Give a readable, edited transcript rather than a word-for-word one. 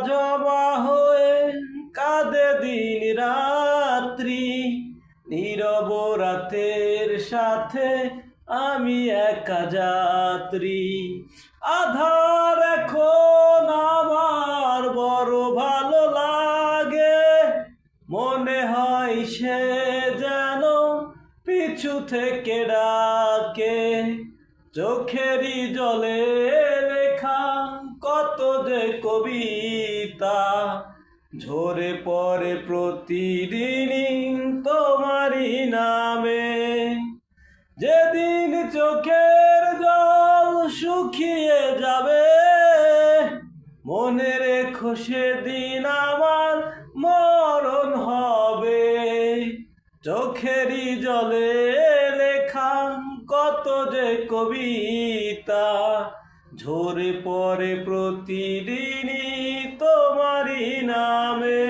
জবা হয়ে কাঁদে দিন রাত্রি, নীরব রাতের সাথে আমি একা যাত্রী। আধার এখন আমার বড় ভালো লাগে, মনে হয় সে যেন পিছু থেকে ডাকে। চোখেরই জলে লেখা কত যে কবিতা, ঝরে পড়ে প্রতিদিনই তোমারই নামে। যেদিন চোখের জল শুকিয়ে যাবে, মনে রেখো সেদিন আমার মরণ হবে। চোখেরই জলে লেখা কত যে কবিতা, ঝরে পড়ে প্রতিদিনই তোমারই নামে।